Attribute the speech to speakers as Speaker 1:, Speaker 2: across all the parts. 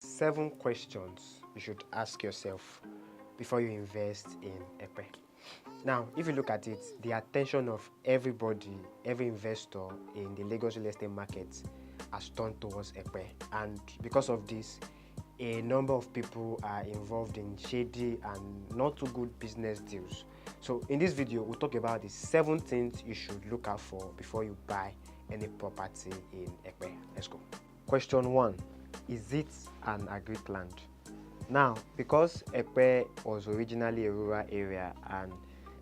Speaker 1: 7 questions you should ask yourself before you invest in Epe. Now, if you look at it, the attention of everybody, every investor in the Lagos real estate market has turned towards Epe. And because of this, a number of people are involved in shady and not too good business deals. So in this video, we'll talk about the 7 things you should look out for before you buy any property in Epe. Let's go. Question 1. Is it an agric land? Now, because Epe was originally a rural area and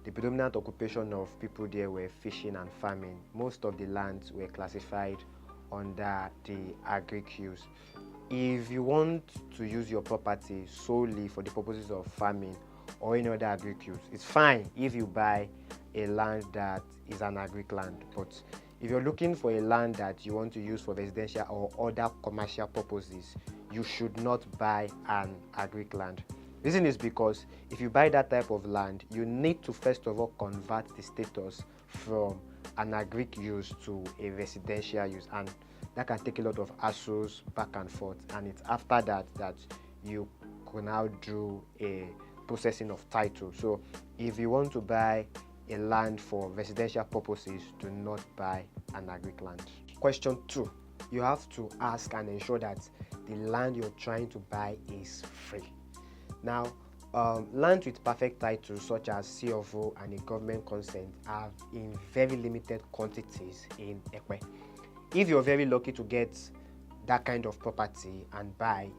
Speaker 1: the predominant occupation of people there were fishing and farming, most of the lands were classified under the agric use. If you want to use your property solely for the purposes of farming or any other agric use, it's fine if you buy a land that is an agric land. But if you're looking for a land that you want to use for residential or other commercial purposes, you should not buy an agric land. Reason is because if you buy that type of land, you need to first of all convert the status from an agric use to a residential use, and that can take a lot of hassles back and forth, and it's after that you can now do a processing of title. So if you want to buy a land for residential purposes, do not buy an agric land. Question 2. You have to ask and ensure that the land you're trying to buy is free. Now, land with perfect titles such as C of O and a government consent are in very limited quantities in Epe. If you're very lucky to get that kind of property and buy,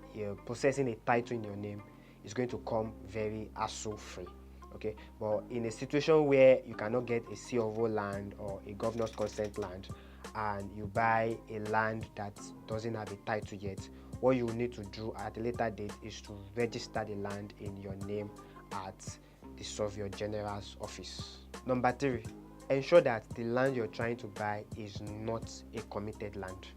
Speaker 1: processing a title in your name is going to come very hassle-free. Okay, but in a situation where you cannot get a C of O land or a governor's consent land, and you buy a land that doesn't have a title yet, what you need to do at a later date is to register the land in your name at the Surveyor General's office. Number 3, ensure that the land you're trying to buy is not a committed land.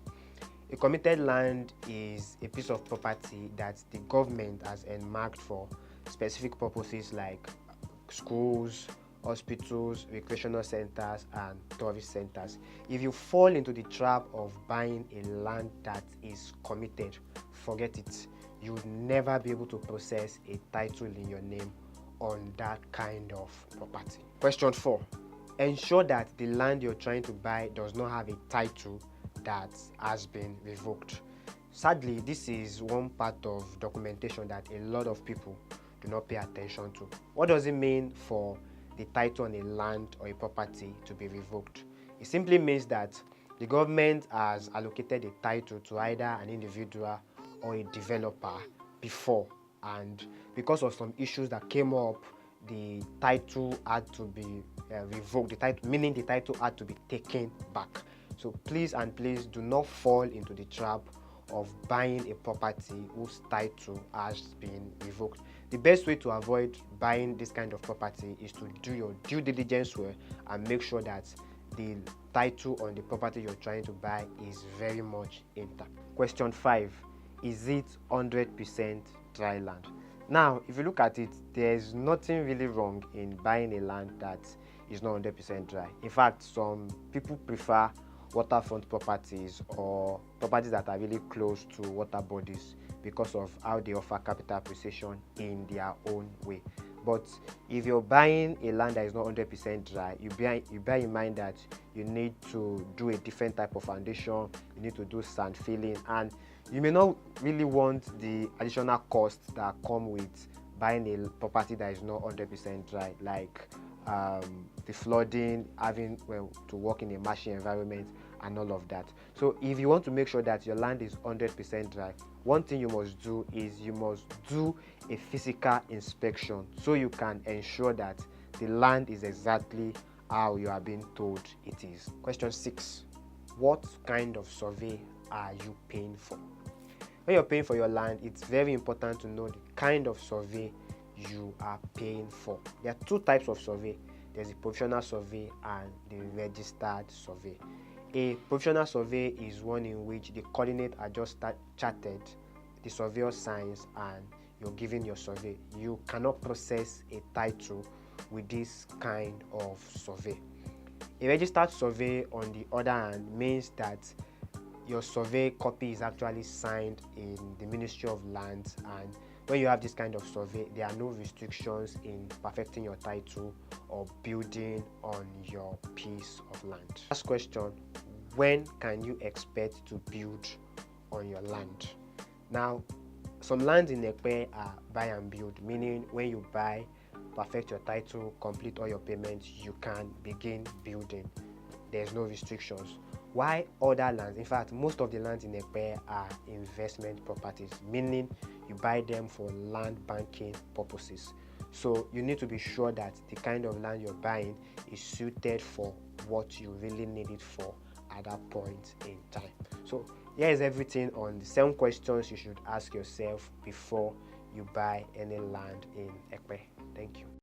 Speaker 1: A committed land is a piece of property that the government has earmarked for specific purposes like schools, hospitals, recreational centers, and tourist centers. If you fall into the trap of buying a land that is committed, forget it. You will never be able to process a title in your name on that kind of property. Question 4. Ensure that the land you're trying to buy does not have a title that has been revoked. Sadly, this is one part of documentation that a lot of people do not pay attention to. What does it mean for the title on a land or a property to be revoked? It simply means that the government has allocated a title to either an individual or a developer before, and because of some issues that came up, the title had to be revoked. Meaning the title had to be taken back. So please do not fall into the trap of buying a property whose title has been revoked. The best way to avoid buying this kind of property is to do your due diligence well and make sure that the title on the property you're trying to buy is very much intact. Question 5. Is it 100% dry land? Now, if you look at it, there's nothing really wrong in buying a land that is not 100% dry. In fact, some people prefer waterfront properties or properties that are really close to water bodies because of how they offer capital appreciation in their own way. But if you're buying a land that is not 100% dry, you bear in mind that you need to do a different type of foundation, you need to do sand filling, and you may not really want the additional costs that come with buying a property that is not 100% dry, like the flooding, having to work in a marshy environment, and all of that. So if you want to make sure that your land is 100% dry, one thing you must do is you must do a physical inspection so you can ensure that the land is exactly how you are being told it is. Question 6. What kind of survey are you paying for? When you're paying for your land, it's very important to know the kind of survey you are paying for. There are 2 types of survey. There's a provisional survey and the registered survey. A provisional survey is one in which the coordinates are just charted, the surveyor signs, and you're giving your survey. You cannot process a title with this kind of survey. A registered survey, on the other hand, means that your survey copy is actually signed in the Ministry of Lands, and when you have this kind of survey, there are no restrictions in perfecting your title or building on your piece of land. Last question: when can you expect to build on your land? Now, some lands in Ekpe are buy and build, meaning when you buy, perfect your title, complete all your payments, you can begin building. There's no restrictions. Why other lands, in fact, most of the lands in Ekpe are investment properties, meaning you buy them for land banking purposes. So you need to be sure that the kind of land you're buying is suited for what you really need it for at that point in time. So here is everything on the 7 questions you should ask yourself before you buy any land in Ekpe. Thank you.